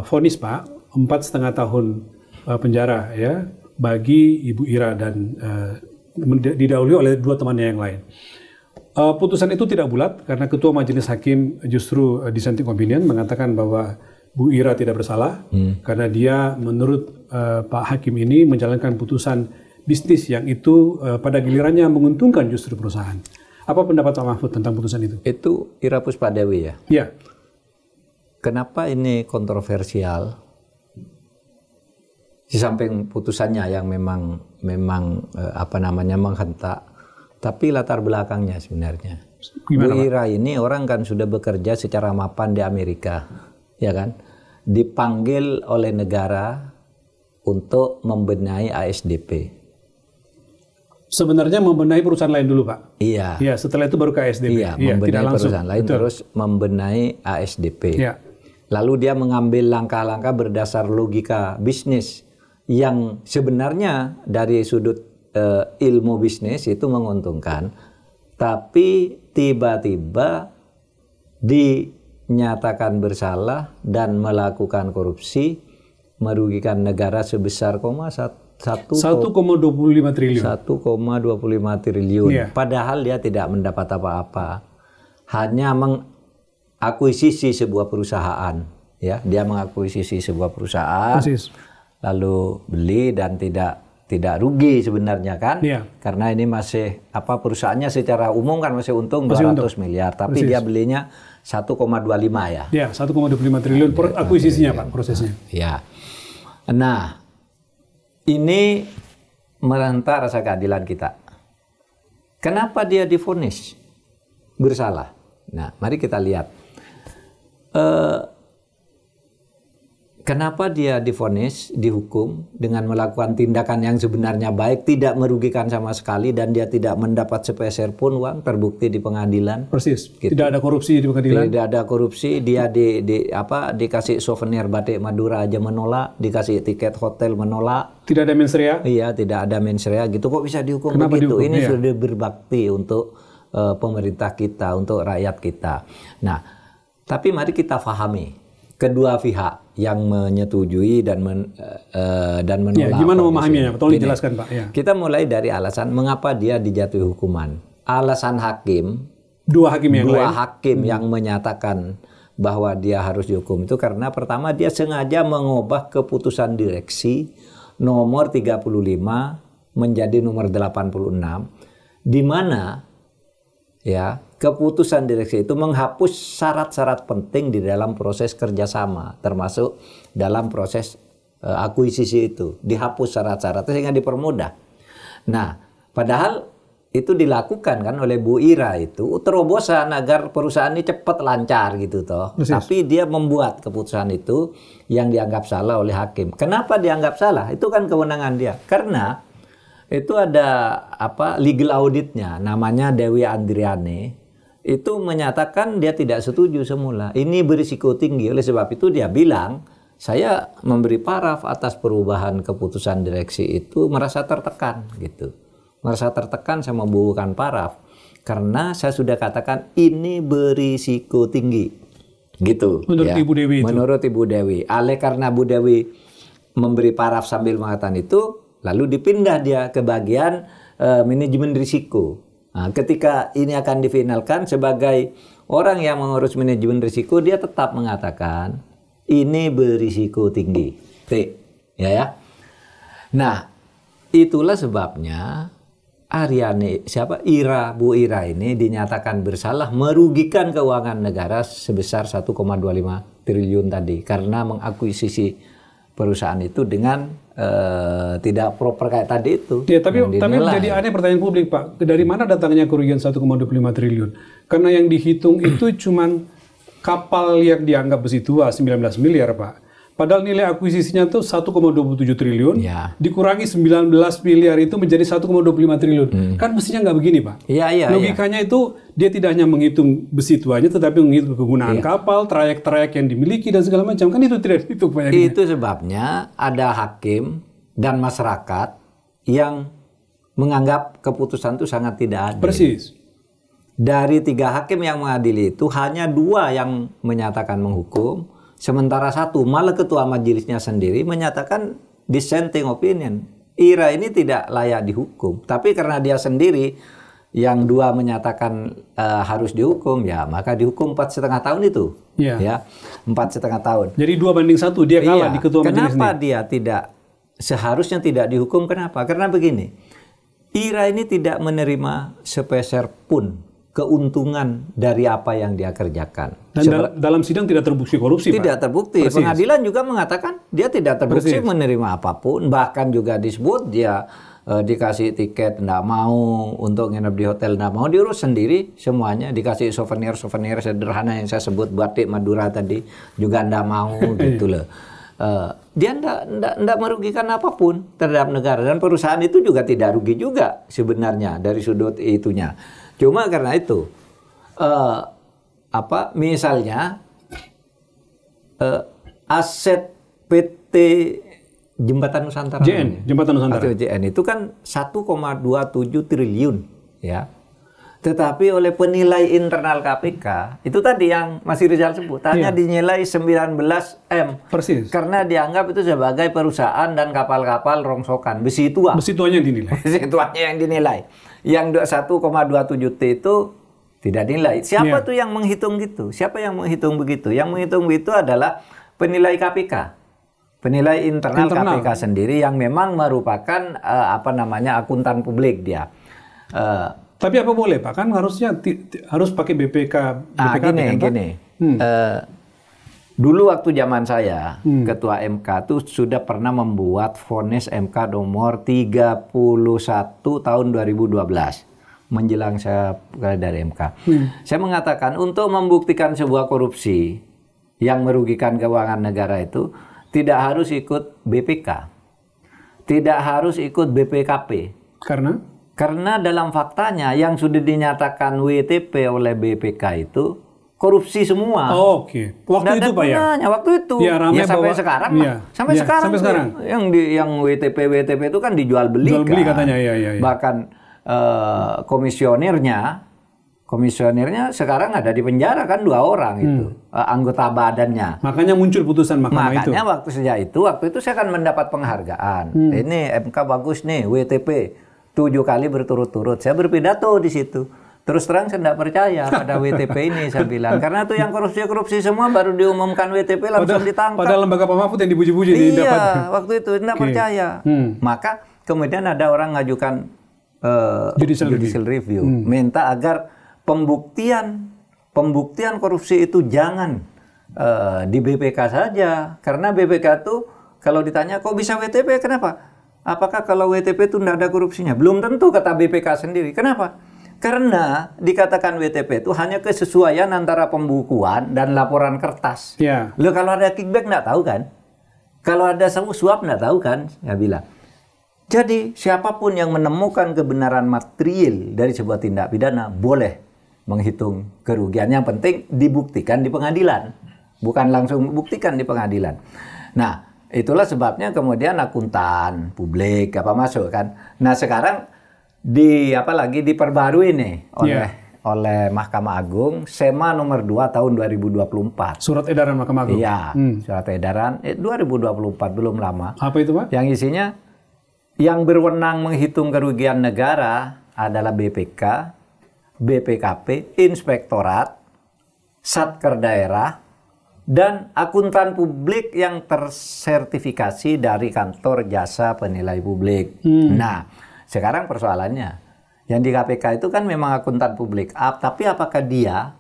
vonis, Pak, 4,5 tahun penjara ya bagi Ibu Ira dan didahului oleh 2 temannya yang lain. Putusan itu tidak bulat karena Ketua Majelis Hakim justru dissenting opinion mengatakan bahwa Bu Ira tidak bersalah karena dia menurut Pak Hakim ini menjalankan putusan bisnis yang itu pada gilirannya menguntungkan justru perusahaan. Apa pendapat Pak Mahfud tentang putusan itu? Itu Ira Puspadewi ya? Iya. Kenapa ini kontroversial? Di samping putusannya yang memang menghentak, tapi latar belakangnya sebenarnya. Gimana, Bu Ira ini orang kan sudah bekerja secara mapan di Amerika, ya kan? Dipanggil oleh negara untuk membenahi ASDP. Sebenarnya membenahi perusahaan lain dulu, Pak. Iya. Iya, setelah itu baru ke ASDP. Iya, Iya, membenahi tidak langsung. perusahaan lain Betul. terus membenahi ASDP. Iya. Lalu dia mengambil langkah-langkah berdasar logika bisnis yang sebenarnya dari sudut ilmu bisnis itu menguntungkan, tapi tiba-tiba dinyatakan bersalah dan melakukan korupsi merugikan negara sebesar 1,25 triliun. Iya. Padahal dia tidak mendapat apa-apa. Hanya mengakuisisi sebuah perusahaan, ya. Dia mengakuisisi sebuah perusahaan. Persis. Lalu beli dan tidak rugi sebenarnya kan? Iya. Karena ini masih perusahaannya secara umum kan masih untung Masih 200 miliar, tapi Persis. dia belinya 1,25 ya. Ya, 1,25 triliun akuisisinya, Pak, prosesnya. Ya. Nah, ini merentak rasa keadilan kita. Kenapa dia divonis bersalah? Nah, mari kita lihat. Kenapa dia divonis, dihukum dengan melakukan tindakan yang sebenarnya baik, tidak merugikan sama sekali, dan dia tidak mendapat sepeser pun uang, terbukti di pengadilan. Persis. Gitu. Tidak ada korupsi di pengadilan. Tidak ada korupsi, dia dikasih souvenir batik Madura aja menolak, dikasih tiket hotel menolak. Tidak ada mens rea. Iya, tidak ada mens rea gitu. Kok bisa dihukum Kenapa begitu? dihukum? Ini Iya. sudah berbakti untuk pemerintah kita, untuk rakyat kita. Nah, tapi mari kita pahami kedua pihak yang menyetujui dan menolak. Ya, gimana memahaminya? Tolong Gini, dijelaskan, Pak. Ya. Kita mulai dari alasan mengapa dia dijatuhi hukuman. Alasan hakim, Dua hakim yang dua lain. hakim yang menyatakan bahwa dia harus dihukum itu karena pertama dia sengaja mengubah keputusan direksi nomor 35 menjadi nomor 86, di mana ya keputusan direksi itu menghapus syarat-syarat penting di dalam proses kerjasama, termasuk dalam proses akuisisi itu, dihapus syarat-syaratnya sehingga dipermudah. Nah, padahal itu dilakukan kan oleh Bu Ira itu terobosan agar perusahaan ini cepat lancar gitu toh. Persis. Tapi dia membuat keputusan itu yang dianggap salah oleh hakim. Kenapa dianggap salah? Itu kan kewenangan dia. Karena itu ada legal auditnya, namanya Dewi Andriani. Itu menyatakan dia tidak setuju semula. Ini berisiko tinggi, oleh sebab itu dia bilang, saya memberi paraf atas perubahan keputusan direksi itu merasa tertekan gitu. Merasa tertekan sama membubuhkan paraf karena saya sudah katakan ini berisiko tinggi. Gitu. Menurut Ibu Dewi itu. Menurut Ibu Dewi. Oleh karena Bu Dewi memberi paraf sambil mengatakan itu, lalu dipindah dia ke bagian manajemen risiko. Nah, ketika ini akan difinalkan sebagai orang yang mengurus manajemen risiko, dia tetap mengatakan ini berisiko tinggi. Ya. Nah, itulah sebabnya Bu Ira ini dinyatakan bersalah merugikan keuangan negara sebesar 1,25 triliun tadi karena mengakuisisi perusahaan itu dengan tidak proper kayak tadi itu. Ya, tapi jadi aneh pertanyaan publik, Pak. Dari mana datangnya kerugian 1,25 triliun? Karena yang dihitung itu cuman kapal yang dianggap besi tua 19 miliar, Pak. Padahal nilai akuisisinya tuh 1,27 triliun, Ya. dikurangi 19 miliar itu menjadi 1,25 triliun. Kan mestinya nggak begini, Pak. Iya. Logikanya itu dia tidak hanya menghitung besi tuanya, tetapi menghitung kegunaan kapal, trayek-trayek yang dimiliki dan segala macam. Kan itu tidak dihitung banyaknya. Itu sebabnya ada hakim dan masyarakat yang menganggap keputusan itu sangat tidak adil. Persis. Dari 3 hakim yang mengadili itu hanya 2 yang menyatakan menghukum, sementara 1 malah ketua majelisnya sendiri menyatakan dissenting opinion. Ira ini tidak layak dihukum, tapi karena dia sendiri yang 2 menyatakan harus dihukum, ya maka dihukum 4,5 tahun itu. Iya. Ya, 4,5 tahun. Jadi 2-1 dia kalah Iya. di ketua majelis Kenapa ini. dia seharusnya tidak dihukum? Kenapa? Karena begini, Ira ini tidak menerima sepeser pun keuntungan dari apa yang dia kerjakan. Dan dalam sidang tidak terbukti korupsi, Tidak Pak. terbukti. Persis. Pengadilan juga mengatakan dia tidak terbukti Persis. menerima apapun. Bahkan juga disebut dia dikasih tiket nggak mau, untuk nginep di hotel nggak mau, diurus sendiri semuanya, dikasih souvenir sederhana yang saya sebut batik Madura tadi juga nggak mau gitu loh. Dia nggak merugikan apapun terhadap negara, dan perusahaan itu juga tidak rugi juga sebenarnya dari sudut itunya. Cuma karena itu misalnya aset PT Jembatan Nusantara, Jembatan Nusantara atau JN itu kan 1,27 triliun ya. Tetapi oleh penilai internal KPK, itu tadi yang Mas Rizal sebut, hanya dinilai 19 M. Persis. Karena dianggap itu sebagai perusahaan dan kapal-kapal rongsokan. Besi tua. Besi tuanya yang dinilai. Besi tuanya yang dinilai. Yang 1,27 T itu tidak dinilai. Siapa tuh yang menghitung gitu? Siapa yang menghitung begitu? Yang menghitung begitu adalah penilai KPK. Penilai internal KPK sendiri yang memang merupakan akuntan publik dia. Tapi apa boleh Pak? Kan harusnya harus pakai BPK. Gini. Dulu waktu zaman saya, Ketua MK itu sudah pernah membuat vonis MK nomor 31 tahun 2012. Menjelang saya dari MK. Saya mengatakan untuk membuktikan sebuah korupsi yang merugikan keuangan negara itu tidak harus ikut BPK. Tidak harus ikut BPKP. Karena dalam faktanya yang sudah dinyatakan WTP oleh BPK itu korupsi semua. Oh, oke. Waktu itu Pak ya? Waktu itu. Ya, sampai sekarang. Sampai sekarang. Yang WTP itu kan dijual beli. Jual beli katanya. Ya. Bahkan komisionernya sekarang ada di penjara kan 2 orang itu. Anggota badannya. Makanya muncul putusan mahkamah itu. Makanya waktu itu saya akan mendapat penghargaan. Ini MK bagus nih, WTP. 7 kali berturut-turut. Saya berpidato di situ. Terus terang saya tidak percaya pada WTP ini, saya bilang. Karena itu yang korupsi semua baru diumumkan WTP langsung ditangkap. Pada lembaga Pak Mahfud yang dipuji-puji. Iya, waktu itu tidak percaya. Maka kemudian ada orang ngajukan judicial review. Minta agar pembuktian korupsi itu jangan di BPK saja. Karena BPK itu kalau ditanya kok bisa WTP, kenapa? Apakah kalau WTP itu tidak ada korupsinya? Belum tentu, kata BPK sendiri. Kenapa? Karena dikatakan WTP itu hanya kesesuaian antara pembukuan dan laporan kertas. Loh, kalau ada kickback tidak tahu kan? Kalau ada suap tidak tahu kan? Saya bilang. Jadi siapapun yang menemukan kebenaran material dari sebuah tindak pidana boleh menghitung kerugian. Yang penting dibuktikan di pengadilan. Bukan langsung buktikan di pengadilan. Nah, itulah sebabnya kemudian akuntan publik masuk kan. Nah, sekarang diperbarui nih oleh Mahkamah Agung SEMA nomor 2 tahun 2024. Surat edaran Mahkamah Agung. Iya, surat edaran 2024, belum lama. Apa itu, Pak? Yang isinya yang berwenang menghitung kerugian negara adalah BPK, BPKP, Inspektorat, Satker Daerah, dan akuntan publik yang tersertifikasi dari kantor jasa penilai publik. Nah, sekarang persoalannya, yang di KPK itu kan memang akuntan publik, tapi apakah dia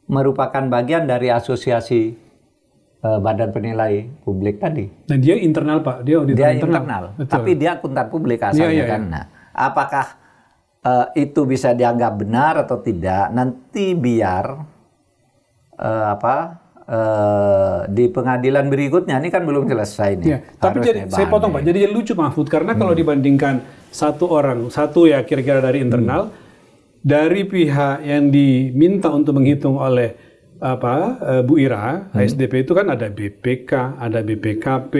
merupakan bagian dari asosiasi badan penilai publik tadi? Dan dia internal Pak, dia internal. Tapi dia akuntan publik asalnya kan. Nah, apakah itu bisa dianggap benar atau tidak? Nanti biar di pengadilan berikutnya, ini kan belum selesai nih. Tapi saya potong Pak, jadi lucu Mahfud, karena kalau dibandingkan satu kira-kira dari internal, dari pihak yang diminta untuk menghitung oleh Bu Ira, ASDP itu kan ada BPK, ada BPKP,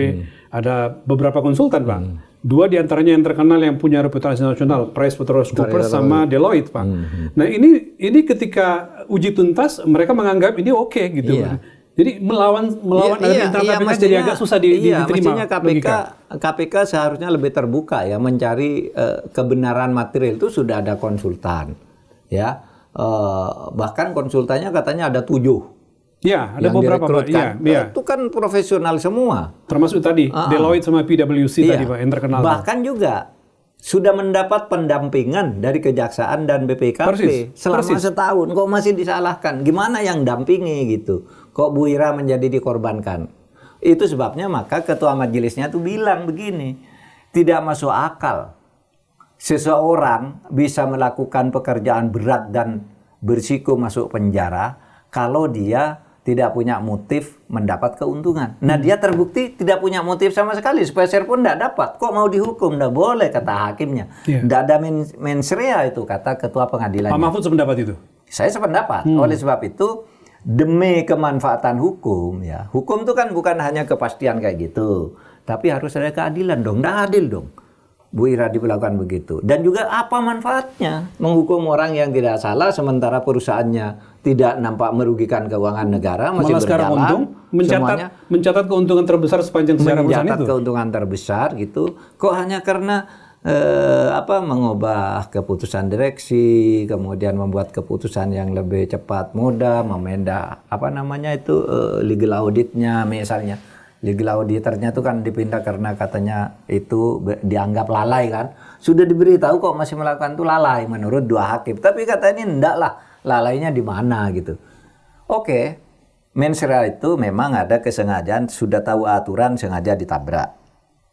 ada beberapa konsultan Pak. 2 diantaranya yang terkenal yang punya reputasi nasional, PricewaterhouseCoopers sama Deloitte Pak. Nah ini ketika uji tuntas mereka menganggap ini oke gitu. Jadi melawan dari internal KPK jadi agak susah diterima. Mestinya KPK seharusnya lebih terbuka ya mencari kebenaran material. Itu sudah ada konsultan, ya. Bahkan konsultannya katanya ada 7. Ya, ada beberapa Pak. Itu kan profesional semua. Termasuk tadi Deloitte sama PwC tadi Pak yang terkenal. Bahkan juga sudah mendapat pendampingan dari Kejaksaan dan BPKP selama setahun. Kok masih disalahkan? Gimana yang dampingi gitu? Kok Bu Ira menjadi dikorbankan? Itu sebabnya maka ketua majelisnya tuh bilang begini, tidak masuk akal seseorang bisa melakukan pekerjaan berat dan berisiko masuk penjara kalau dia tidak punya motif mendapat keuntungan. Nah, dia terbukti tidak punya motif sama sekali, sepeser pun tidak dapat. Kok mau dihukum? Tidak boleh, kata hakimnya. Tidak ada mens rea itu, kata ketua pengadilan. Pak Mahfud sependapat itu? Saya sependapat. Oleh sebab itu, demi kemanfaatan hukum, ya, hukum itu kan bukan hanya kepastian kayak gitu, tapi harus ada keadilan dong. Tidak adil dong Bu Ira dilakukan begitu. Dan juga apa manfaatnya menghukum orang yang tidak salah sementara perusahaannya tidak nampak merugikan keuangan negara, masih malah sekarang untung, mencatat keuntungan terbesar sepanjang sejarah perusahaan itu. Mencatat keuntungan terbesar gitu. Kok hanya karena mengubah keputusan direksi, kemudian membuat keputusan yang lebih cepat, mudah, memendah legal auditnya misalnya. Legal auditornya itu kan dipindah karena katanya itu dianggap lalai kan. Sudah diberitahu kok masih melakukan itu lalai menurut 2 hakim. Tapi katanya enggak lah, lalainya di mana gitu. Oke, mens rea itu memang ada kesengajaan, sudah tahu aturan sengaja ditabrak.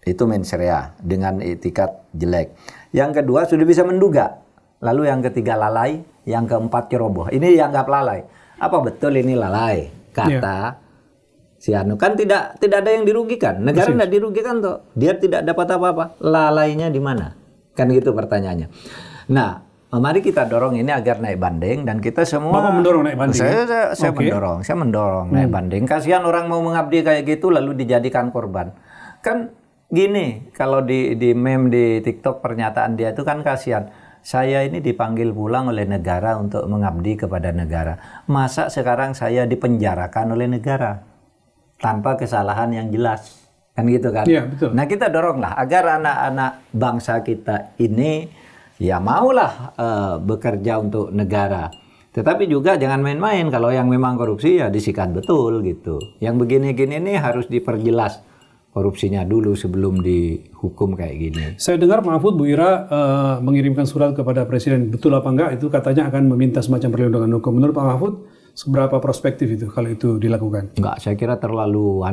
Itu mens rea dengan etikat jelek. Yang kedua sudah bisa menduga. Lalu yang ketiga lalai, yang keempat ceroboh. Ini dianggap lalai. Apa betul ini lalai? Kata si Anu, kan tidak ada yang dirugikan. Negara tidak dirugikan toh. Dia tidak dapat apa-apa. Lalainya di mana? Kan gitu pertanyaannya. Nah, mari kita dorong ini agar naik banding dan kita semua. Bapak mendorong naik banding? Saya mendorong naik banding. Kasihan orang mau mengabdi kayak gitu lalu dijadikan korban. Kan gini, kalau di meme di TikTok pernyataan dia itu kan kasihan. Saya ini dipanggil pulang oleh negara untuk mengabdi kepada negara. Masa sekarang saya dipenjarakan oleh negara tanpa kesalahan yang jelas, kan gitu kan? Iya, betul. Nah, kita doronglah agar anak-anak bangsa kita ini ya maulah bekerja untuk negara. Tetapi juga jangan main-main. Kalau yang memang korupsi ya disikat betul gitu. Yang begini-gini ini harus diperjelas korupsinya dulu sebelum dihukum kayak gini. Saya dengar Pak Mahfud, Bu Ira mengirimkan surat kepada Presiden. Betul apa enggak? Itu katanya akan meminta semacam perlindungan hukum. Menurut Pak Mahfud, seberapa prospektif itu kalau itu dilakukan? Enggak, saya kira terlalu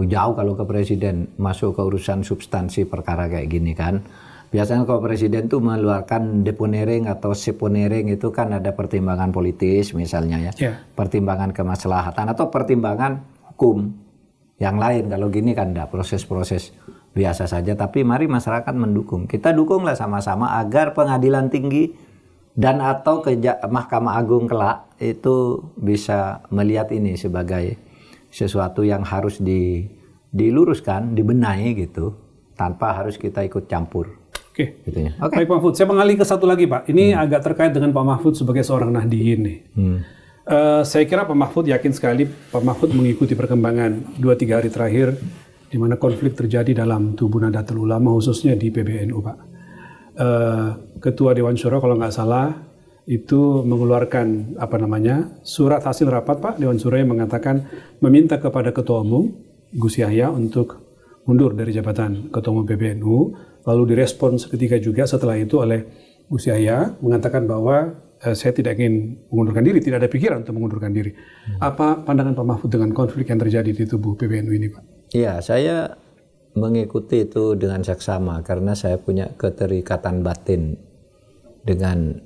jauh kalau ke Presiden masuk ke urusan substansi perkara kayak gini kan. Biasanya kalau Presiden tuh mengeluarkan deponering atau seponering itu kan ada pertimbangan politis misalnya ya. Pertimbangan kemaslahatan atau pertimbangan hukum yang lain. Kalau gini kan enggak, proses-proses biasa saja. Tapi mari masyarakat mendukung. Kita dukunglah sama-sama agar pengadilan tinggi dan atau ke Mahkamah Agung kelak itu bisa melihat ini sebagai sesuatu yang harus diluruskan, dibenahi gitu, tanpa harus kita ikut campur. Oke. Gitu ya. Baik Pak Mahfud, saya mengalih ke satu lagi Pak. Ini agak terkait dengan Pak Mahfud sebagai seorang Nahdliyin nih. Saya kira Pak Mahfud yakin sekali Pak Mahfud mengikuti perkembangan 2-3 hari terakhir di mana konflik terjadi dalam tubuh Nahdlatul Ulama, khususnya di PBNU Pak. Ketua Dewan Syuro kalau nggak salah itu mengeluarkan surat hasil rapat Pak Dewan Syuro yang mengatakan meminta kepada Ketua Umum Gus Yahya untuk mundur dari jabatan Ketua Umum PBNU, lalu direspon seketika juga setelah itu oleh Gus Yahya mengatakan bahwa saya tidak ingin mengundurkan diri, tidak ada pikiran untuk mengundurkan diri. Apa pandangan Pak Mahfud dengan konflik yang terjadi di tubuh PBNU ini Pak? Iya, saya mengikuti itu dengan seksama karena saya punya keterikatan batin dengan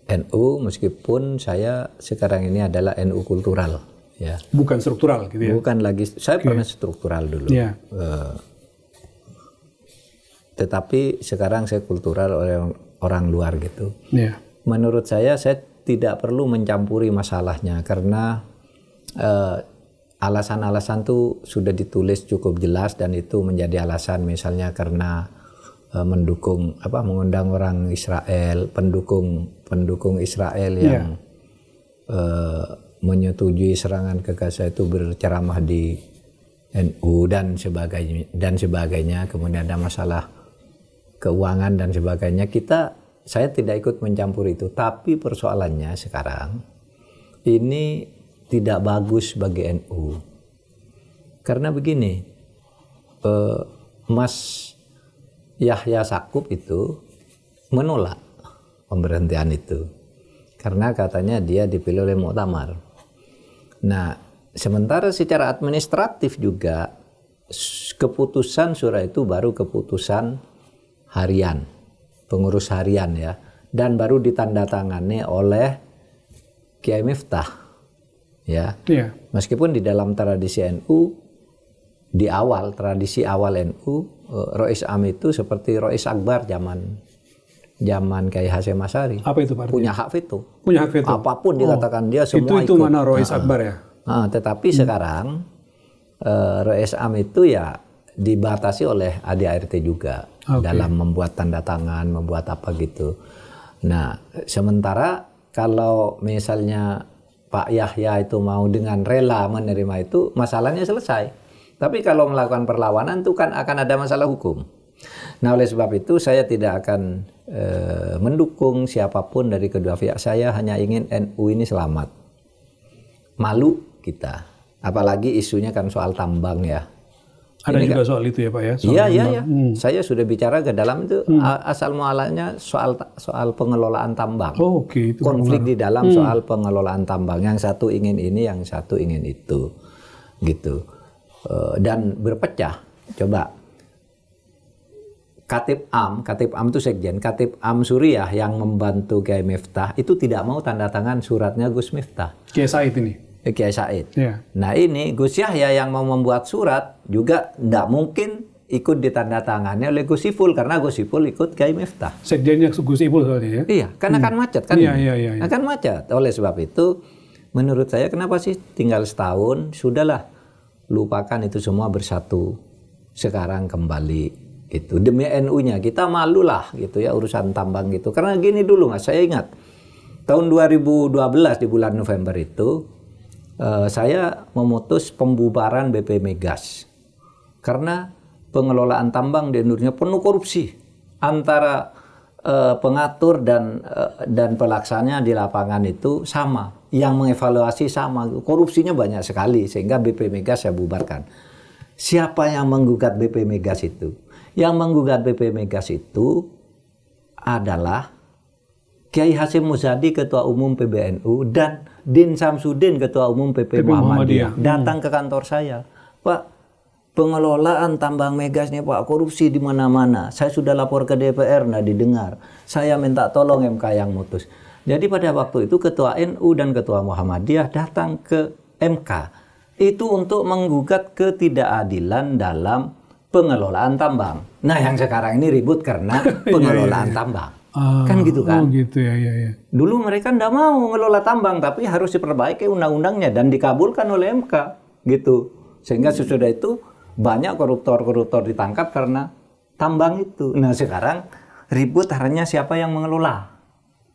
NU meskipun saya sekarang ini adalah NU kultural ya. Bukan struktural gitu ya. Bukan lagi, saya pernah struktural dulu. Yeah. Tetapi sekarang saya kultural oleh orang luar gitu. Yeah. Menurut saya tidak perlu mencampuri masalahnya karena alasan-alasan itu sudah ditulis cukup jelas dan itu menjadi alasan misalnya karena mengundang orang Israel, pendukung Israel yang menyetujui serangan ke Gaza itu berceramah di NU dan sebagainya, kemudian ada masalah keuangan dan sebagainya. Saya tidak ikut mencampur itu, tapi persoalannya sekarang ini tidak bagus bagi NU. Karena begini, Mas Yahya Stakuf itu menolak pemberhentian itu. Karena katanya dia dipilih oleh Muktamar. Nah, sementara secara administratif juga keputusan surah itu baru keputusan harian. pengurus harian ya, dan baru ditandatangani oleh Kiai Miftah ya. Iya. Meskipun di dalam tradisi NU, di awal tradisi awal NU, Rois Am itu seperti Rois Akbar zaman Kiai Hasyim Asy'ari. Apa itu Pak? Punya hak veto. Punya hak veto. Apapun dikatakan dia semua itu ikut. mana Rois Akbar ya? Tetapi sekarang Rois Am itu ya dibatasi oleh ADART juga dalam membuat tanda tangan, membuat apa gitu. Nah, sementara kalau misalnya Pak Yahya itu mau dengan rela menerima itu, masalahnya selesai. Tapi kalau melakukan perlawanan itu kan akan ada masalah hukum. Nah, oleh sebab itu saya tidak akan mendukung siapapun dari kedua pihak. Saya hanya ingin NU ini selamat. Malu kita. Apalagi isunya kan soal tambang ya. Ada Ini juga soal itu ya Pak ya? Iya. Saya sudah bicara ke dalam itu asal mualanya soal pengelolaan tambang. Oh, oke. Itu Konflik di dalam soal pengelolaan tambang. Yang satu ingin ini, yang satu ingin itu, gitu. Dan berpecah. Coba Katib Am itu sekjen. Katib Am Suriah yang membantu Kiai Miftah itu tidak mau tanda tangan suratnya Gus Miftah. Kiai Said ini. Kiai Said. Ya. Nah ini Gus Yahya yang mau membuat surat juga tidak mungkin ikut ditandatangani oleh Gus Ipul karena Gus Ipul ikut Kiai Miftah. Sekjennya Gus Ipul soalnya ya? Iya, karena akan macet kan? Iya. Akan macet. Oleh sebab itu, menurut saya kenapa sih tinggal setahun sudahlah lupakan itu semua bersatu. Sekarang kembali gitu. Demi NU-nya kita malulah gitu ya urusan tambang gitu. Karena gini dulu Mas, saya ingat tahun 2012 di bulan November itu saya memutus pembubaran BP Migas karena pengelolaan tambang di Indonesia penuh korupsi antara pengatur dan pelaksana di lapangan itu sama, yang mengevaluasi sama, korupsinya banyak sekali sehingga BP Migas saya bubarkan. Siapa yang menggugat BP Migas itu? Yang menggugat BP Migas itu adalah Kiai Hasyim Muzadi, Ketua Umum PBNU, dan Din Samsudin, Ketua Umum PP Muhammadiyah, datang ke kantor saya. Pak, pengelolaan tambang Migas nih Pak, korupsi di mana-mana. Saya sudah lapor ke DPR, nggak didengar. Saya minta tolong MK yang mutus. Jadi pada waktu itu Ketua NU dan Ketua Muhammadiyah datang ke MK. Itu untuk menggugat ketidakadilan dalam pengelolaan tambang. Nah yang sekarang ini ribut karena pengelolaan tambang. Kan gitu kan? Oh gitu ya. Dulu mereka nggak mau ngelola tambang, tapi harus diperbaiki undang-undangnya dan dikabulkan oleh MK, gitu. Sehingga sesudah itu banyak koruptor-koruptor ditangkap karena tambang itu. Nah sekarang ribut hanya siapa yang mengelola.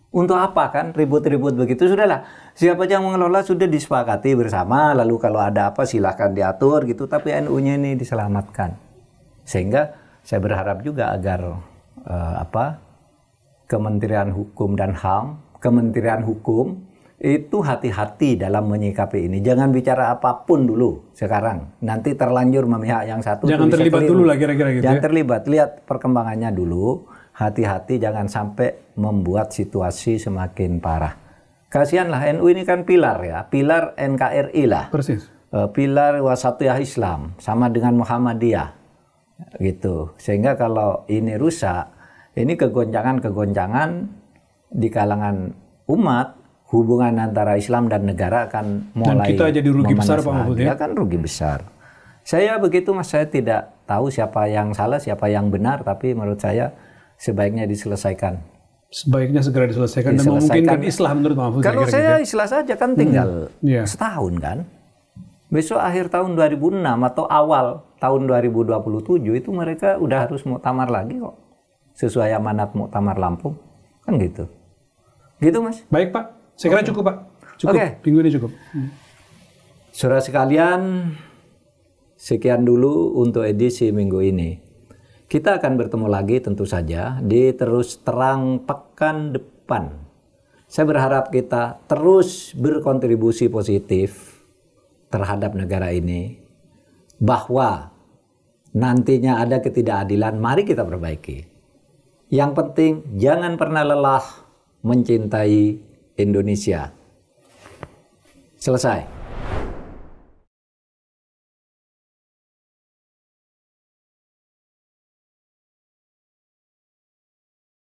Untuk apa kan ribut-ribut begitu? Sudahlah, siapa yang mengelola sudah disepakati bersama, lalu kalau ada apa silahkan diatur gitu, tapi NU-nya ini diselamatkan. Sehingga saya berharap juga agar Kementerian Hukum dan HAM, Kementerian Hukum itu hati-hati dalam menyikapi ini. Jangan bicara apapun dulu sekarang. Nanti terlanjur memihak yang satu. Jangan terlibat dulu lah kira-kira gitu. Jangan terlibat. Lihat perkembangannya dulu. Hati-hati jangan sampai membuat situasi semakin parah. Kasihanlah NU ini kan pilar ya. Pilar NKRI lah. Persis. Pilar Wasatiyah Islam. Sama dengan Muhammadiyah. Gitu. Sehingga kalau ini rusak, ini kegoncangan-kegoncangan di kalangan umat, hubungan antara Islam dan negara akan mulai. Dan kita jadi rugi besar Pak Mahfud ya? Kan rugi besar. Saya begitu Mas, saya tidak tahu siapa yang salah, siapa yang benar, tapi menurut saya sebaiknya diselesaikan. Sebaiknya segera diselesaikan dan memungkinkan Islah menurut Mahfud. Kalau saya Islah saja kan tinggal setahun kan. Besok akhir tahun 2006 atau awal tahun 2027 itu mereka udah harus muktamar lagi kok. Sesuai amanat Muktamar Lampung. Kan gitu. Gitu Mas. Baik Pak. Saya kira cukup Pak. Cukup. Minggu ini cukup. Saudara sekalian, sekian dulu untuk edisi minggu ini. Kita akan bertemu lagi tentu saja di Terus Terang pekan depan. Saya berharap kita terus berkontribusi positif terhadap negara ini. Bahwa nantinya ada ketidakadilan, mari kita perbaiki. Yang penting jangan pernah lelah mencintai Indonesia. Selesai.